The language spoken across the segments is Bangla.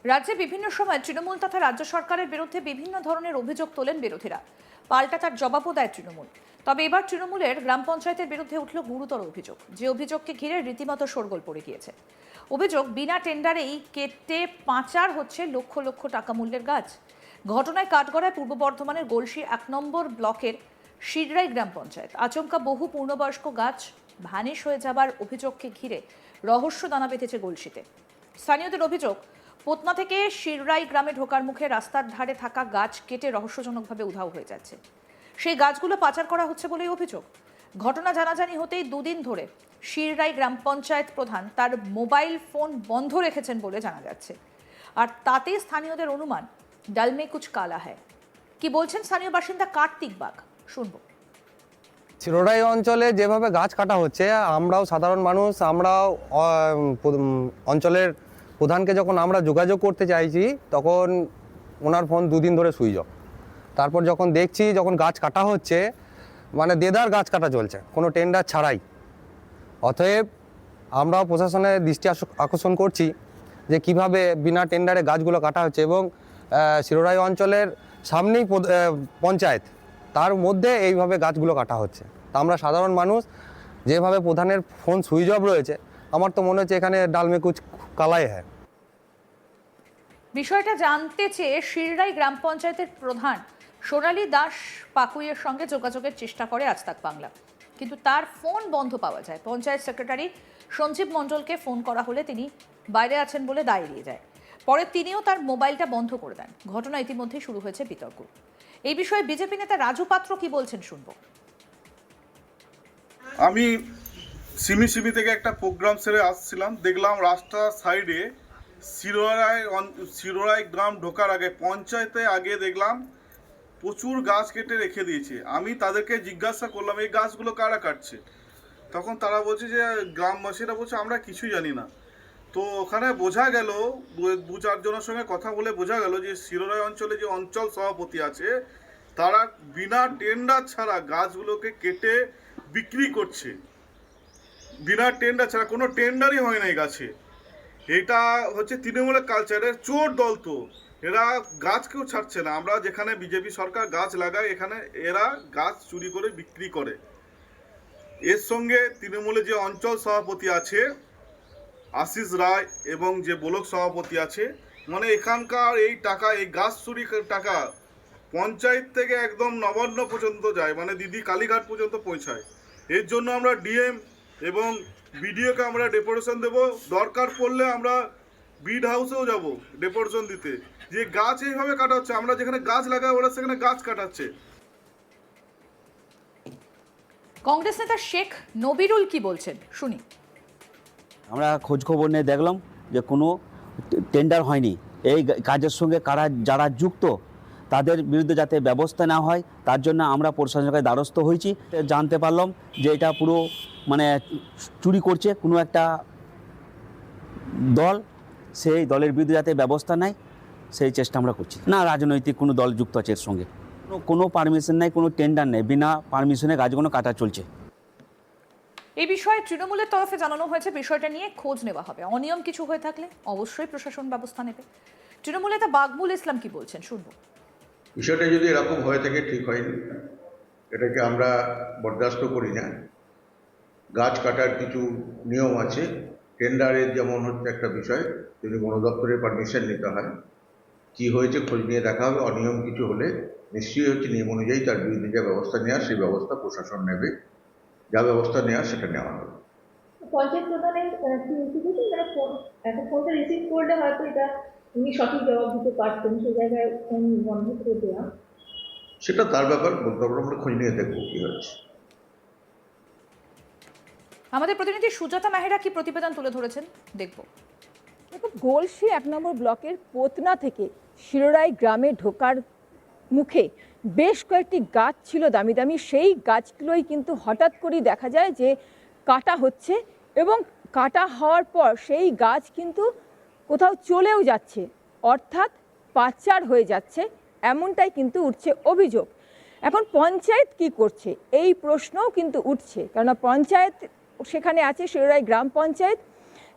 রাজ্যে বিভিন্ন সময় তৃণমূল তথা রাজ্য সরকারের বিরুদ্ধে বিভিন্ন ধরনের অভিযোগ তোলেন বিরোধীরা। পাল্টা তার জবাবও দেয় তৃণমূল। তবে এবার তৃণমূলের গ্রাম পঞ্চায়েতের বিরুদ্ধে উঠল গুরুতর অভিযোগ, যে অভিযোগকে ঘিরে রীতিমতো শোরগোল পড়ে গিয়েছে। অভিযোগ, বিনা টেন্ডারেই কেটে পাচার হচ্ছে লক্ষ লক্ষ টাকা মূল্যের গাছ। ঘটনায় কাঠগড়ায় পূর্ব বর্ধমানের গলসি 1 নম্বর ব্লকের শিররাই গ্রাম পঞ্চায়েত। আচমকা বহু পূর্ণবয়স্ক গাছ ভ্যানিশ হয়ে যাবার অভিযোগকে ঘিরে রহস্য দানা বেঁধেছে গলসিতে। স্থানীয়দের অভিযোগ, পোতনা থেকে শিররাই গ্রামে ঢোকার মুখে রাস্তার ধারে থাকা গাছ কেটে রহস্যজনকভাবে উধাও হয়ে যাচ্ছে। সেই গাছগুলো পাচার করা হচ্ছে বলেই অভিযোগ। ঘটনা জানাজানি হতেই দুদিন ধরে শিররাই গ্রাম পঞ্চায়েত প্রধান তার মোবাইল ফোন বন্ধ রেখেছেন বলে জানা যাচ্ছে। আর তাতেই স্থানীয়দের অনুমান, ডাল মে কুছ কালা হ্যায়। কি বলছেন স্থানীয় বাসিন্দা কার্তিক বাগ, শুনবো। শিরোরাই অঞ্চলে যেভাবে গাছ কাটা হচ্ছে, আমরাও সাধারণ মানুষ, আমরাও অঞ্চলের প্রধানকে যখন আমরা যোগাযোগ করতে চাইছি তখন ওনার ফোন দুদিন ধরে সুইচ অফ। তারপর যখন দেখছি যখন গাছ কাটা হচ্ছে, মানে দেদার গাছ কাটা চলছে কোনো টেন্ডার ছাড়াই। অতএব আমরাও প্রশাসনের দৃষ্টি আকর্ষণ করছি যে কিভাবে বিনা টেন্ডারে গাছগুলো কাটা হচ্ছে, এবং শিরোরাই অঞ্চলের সামনেই পঞ্চায়েত, তার মধ্যে এইভাবে গাছগুলো কাটা হচ্ছে। তা আমরা সাধারণ মানুষ, যেভাবে প্রধানের ফোন সুইচ অফ রয়েছে, আমার তো মনে হচ্ছে এখানে ডাল মে কুছ কালাই হ্যায়। বিষয়টা জানতে চেয়ে শিররাই গ্রাম পঞ্চায়েতের প্রধান সোনালী দাস পাকুইয়ের সঙ্গে যোগাযোগের চেষ্টা করে আজ তাক বাংলা, কিন্তু তার ফোন বন্ধ পাওয়া যায়। পঞ্চায়েত সেক্রেটারি সঞ্জীব মণ্ডলকে ফোন করা হলে তিনি বাইরে আছেন বলে দায় এড়িয়ে যায়। পরে তিনিও তার মোবাইলটা বন্ধ করে দেন। ঘটনা ইতিমধ্যে শুরু হয়েছে বিতর্ক। এই বিষয়ে বিজেপি নেতা রাজু পাত্র কি বলছেন শুনবো। আমি সিমি থেকে একটা প্রোগ্রাম সেরে আসছিলাম, দেখলাম রাস্তার সাইডে শিরোরাই গ্রাম ঢোকার আগে পঞ্চায়েতে আগে দেখলাম প্রচুর গাছ কেটে রেখে দিয়েছে। আমি তাদেরকে জিজ্ঞাসা করলাম এই গাছগুলো কারা কাটছে, তখন তারা বলছে যে গ্রামবাসীরা বলছে আমরা কিছুই জানি না। তো ওখানে বোঝা গেল, দু চারজনের সঙ্গে কথা বলে বোঝা গেল যে শিরোরাই অঞ্চলে যে অঞ্চল সভাপতি আছে তারা বিনা টেন্ডার ছাড়া গাছগুলোকে কেটে বিক্রি করছে। বিনা টেন্ডার ছাড়া, কোনো টেন্ডারই হয় না এই গাছে। এটা হচ্ছে তৃণমূলের কালচারের চোর দল। তো এরা গাছ কেউ ছাড়ছে না। আমরা যেখানে বিজেপি সরকার গাছ লাগায়, এখানে এরা গাছ চুরি করে বিক্রি করে। এর সঙ্গে তৃণমূলের যে অঞ্চল সভাপতি আছে আশিস রায় এবং যে ব্লক সভাপতি আছে, মানে এখানকার এই টাকা, এই গাছ চুরি টাকা পঞ্চায়েত থেকে একদম নবান্ন পর্যন্ত যায়, মানে দিদি কালীঘাট পর্যন্ত পৌঁছায়। এর জন্য আমরা ডিএম এবং বিডিওকে আমরা ডেপুটেশন দেব। দরকার পড়লে আমরা বিড হাউসেও যাব ডেপুটেশন দিতে, যে গাছ এইভাবে কাটা হচ্ছে। আমরা যেখানে গাছ লাগাই ওরা সেখানে গাছ কাটাচ্ছে। কংগ্রেস নেতা শেখ নবিরুল কি বলছেন শুনি। আমরা খোঁজ খবর নিয়ে দেখলাম যে কোনো টেন্ডার হয়নি। এই কাজের সঙ্গে যারা যুক্ত তাদের বিরুদ্ধে যাতে ব্যবস্থা নেওয়া হয়, তার জন্য আমরা প্রশাসনের দ্বারস্থ হয়েছি। জানতে পারলাম যে এটা পুরো মানে চুরি করছে কোনো একটা দল, সেই দলের বিরুদ্ধে যাতে ব্যবস্থা নেয় সেই চেষ্টা আমরা করছি। না, রাজনৈতিক কোনো দল যুক্ত আছে এর সঙ্গে। কোনো পারমিশন নেই, কোনো টেন্ডার নেই, বিনা পারমিশনে গাছগুলো কাটা চলছে। এই বিষয়ে তৃণমূলের তরফে জানানো হয়েছে বিষয়টা নিয়ে খোঁজ নেওয়া হবে। অনিয়ম কিছু হয়ে থাকলে অবশ্যই প্রশাসন ব্যবস্থা নেবে। তৃণমূল নেতা বাকবুল ইসলাম কি বলছেন শুনবো। বিষয়টা যদি এরকম হয়ে থাকে ঠিক হয়নি, এটাকে আমরা বরদাস্ত করি না। গাছ কাটার কিছু নিয়ম আছে, টেন্ডারের যেমন হচ্ছে একটা বিষয়, যদি বন দপ্তরের পারমিশন নিতে হয়। কি হয়েছে খোঁজ নিয়ে দেখা হবে। অনিয়ম কিছু হলে নিশ্চয়ই হচ্ছে নিয়ম অনুযায়ী তার বিরুদ্ধে যা ব্যবস্থা নেওয়া সেই ব্যবস্থা প্রশাসন নেবে। যা ব্যবস্থা নেওয়া সেটা নেওয়া হবে। পঞ্চায়েত প্রধানের একটা ফোনটা রিসিভ করলে হয়তো এটা উনি সঠিক জবাব দিতে পারতেন, সেই জায়গায় ফোন বন্ধ করে দেওয়া, সেটা তার ব্যাপার, বলতে পারবো। আমরা খোঁজ নিয়ে দেখবো কি হয়েছে। আমাদের প্রতিনিধি সুজাতা মেহরা কি প্রতিবেদন তুলে ধরেছেন দেখবো। গলসি 1 নম্বর ব্লকের পোতনা থেকে শিরোরাই গ্রামে ঢোকার মুখে বেশ কয়েকটি গাছ ছিল দামি দামি। সেই গাছগুলোই কিন্তু হঠাৎ করেই দেখা যায় যে কাটা হচ্ছে, এবং কাটা হওয়ার পর সেই গাছ কিন্তু কোথাও চলেও যাচ্ছে, অর্থাৎ পাচার হয়ে যাচ্ছে, এমনটাই কিন্তু উঠছে অভিযোগ। এখন পঞ্চায়েত কি করছে এই প্রশ্নও কিন্তু উঠছে, কেননা পঞ্চায়েত সেখানে আছে শিরোরাই গ্রাম পঞ্চায়েত।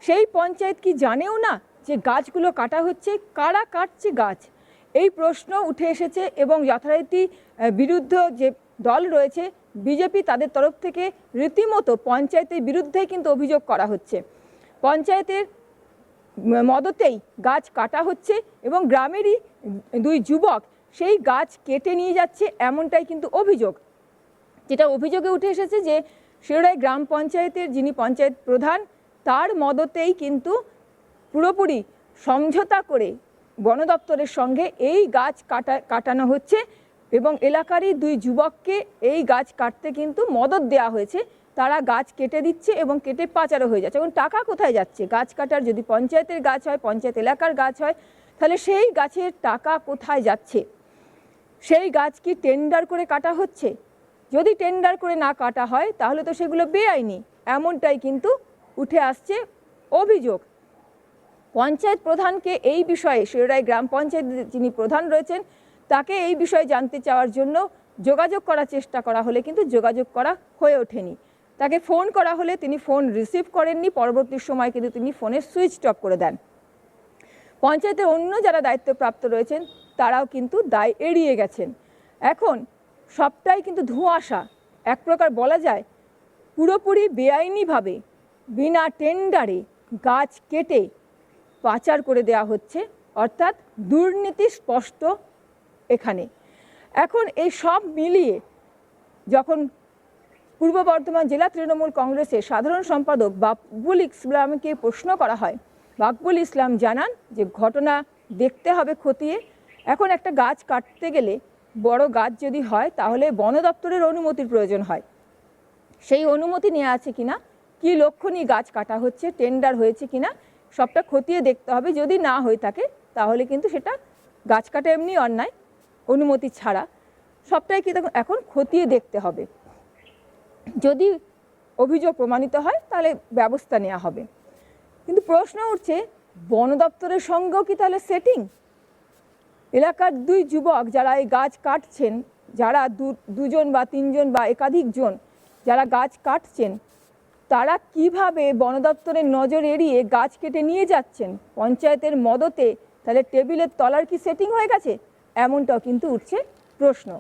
সেই পঞ্চায়েত কি জানেও না যে গাছগুলো কাটা হচ্ছে, কারা কাটছে গাছ, এই প্রশ্ন উঠে এসেছে এবং যথারীতি বিরুদ্ধ যে দল রয়েছে বিজেপি, তাদের তরফ থেকে রীতিমতো পঞ্চায়েতের বিরুদ্ধে কিন্তু অভিযোগ করা হচ্ছে। পঞ্চায়েতের মদতেই গাছ কাটা হচ্ছে এবং গ্রামেরই দুই যুবক সেই গাছ কেটে নিয়ে যাচ্ছে, এমনটাই কিন্তু অভিযোগ। যেটা অভিযোগে উঠে এসেছে যে শিরোড়ায় গ্রাম পঞ্চায়েতের যিনি পঞ্চায়েত প্রধান, তার মদতেই কিন্তু পুরোপুরি সমঝোতা করে বন দপ্তরের সঙ্গে এই গাছ কাটানো হচ্ছে এবং এলাকারই দুই যুবককে এই গাছ কাটতে কিন্তু মদত দেওয়া হয়েছে। তারা গাছ কেটে দিচ্ছে এবং কেটে পাচারও হয়ে যাচ্ছে। এখন টাকা কোথায় যাচ্ছে? গাছ কাটার যদি পঞ্চায়েতের গাছ হয়, পঞ্চায়েত এলাকার গাছ হয়, তাহলে সেই গাছের টাকা কোথায় যাচ্ছে? সেই গাছ কি টেন্ডার করে কাটা হচ্ছে? যদি টেন্ডার করে না কাটা হয় তাহলে তো সেগুলো বেআইনি, এমনটাই কিন্তু উঠে আসছে অভিযোগ। পঞ্চায়েত প্রধানকে এই বিষয়ে, শিরোড়ায় গ্রাম পঞ্চায়েত যিনি প্রধান রয়েছেন, তাকে এই বিষয়ে জানতে চাওয়ার জন্য যোগাযোগ করার চেষ্টা করা হলে কিন্তু যোগাযোগ করা হয়ে ওঠেনি। তাকে ফোন করা হলে তিনি ফোন রিসিভ করেননি, পরবর্তী সময় কিন্তু তিনি ফোনের সুইচ অফ করে দেন। পঞ্চায়েতের অন্য যারা দায়িত্বপ্রাপ্ত রয়েছেন তারাও কিন্তু দায় এড়িয়ে গেছেন। এখন সবটাই কিন্তু ধোঁয়াশা, এক প্রকার বলা যায় পুরোপুরি বেআইনিভাবে বিনা টেন্ডারে গাছ কেটে পাচার করে দেওয়া হচ্ছে, অর্থাৎ দুর্নীতি স্পষ্ট এখানে। এখন এই সব মিলিয়ে যখন পূর্ব বর্ধমান জেলা তৃণমূল কংগ্রেসের সাধারণ সম্পাদক বাকবুল ইসলামকে প্রশ্ন করা হয়, বাকবুল ইসলাম জানান যে ঘটনা দেখতে হবে খতিয়ে। এখন একটা গাছ কাটতে গেলে, বড় গাছ যদি হয়, তাহলে বন দপ্তরের অনুমতির প্রয়োজন হয়। সেই অনুমতি নেওয়া আছে কিনা, কি লক্ষ্য নিয়ে গাছ কাটা হচ্ছে, টেন্ডার হয়েছে কিনা, সবটা খতিয়ে দেখতে হবে। যদি না হয়ে থাকে তাহলে কিন্তু সেটা গাছ কাটা এমনি অন্যায়, অনুমতি ছাড়া। সবটাই কিন্তু এখন খতিয়ে দেখতে হবে। যদি অভিযোগ প্রমাণিত হয় তাহলে ব্যবস্থা নেওয়া হবে। কিন্তু প্রশ্ন উঠছে, বন দপ্তরের সঙ্গেও কি তাহলে সেটিং? এলাকার দুই যুবক যারা এই গাছ কাটছেন, যারা দুজন বা তিনজন বা একাধিক জন যারা গাছ কাটছেন, তারা কিভাবে বন দপ্তরের নজর এড়িয়ে গাছ কেটে নিয়ে যাচ্ছেন পঞ্চায়েতের মদতে? তাহলে টেবিলের তলার কি সেটিং হয়ে গেছে? এমনটাও কিন্তু উঠছে প্রশ্ন।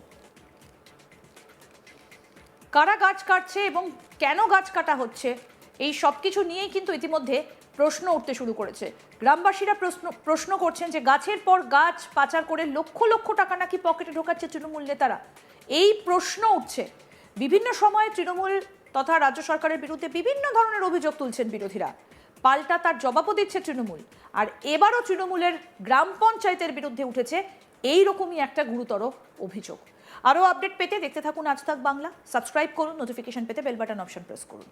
কারা গাছ কাটছে এবং কেন গাছ কাটা হচ্ছে, এই সব কিছু নিয়েই কিন্তু ইতিমধ্যে প্রশ্ন উঠতে শুরু করেছে। গ্রামবাসীরা প্রশ্ন করছেন যে গাছের পর গাছ পাচার করে লক্ষ লক্ষ টাকা নাকি পকেটে ঢোকাচ্ছে তৃণমূল নেতারা। এই প্রশ্ন উঠছে। বিভিন্ন সময়ে তৃণমূল তথা রাজ্য সরকারের বিরুদ্ধে বিভিন্ন ধরনের অভিযোগ তুলছেন বিরোধীরা, পাল্টা তার জবাবও দিচ্ছে তৃণমূল। আর এবারও তৃণমূলের গ্রাম পঞ্চায়েতের বিরুদ্ধে উঠেছে এই রকমই একটা গুরুতর অভিযোগ। আরও আপডেট পেতে দেখতে থাকুন আজ তাক বাংলা। সাবস্ক্রাইব করুন, নোটিফিকেশন পেতে বেল বাটন অপশন প্রেস করুন।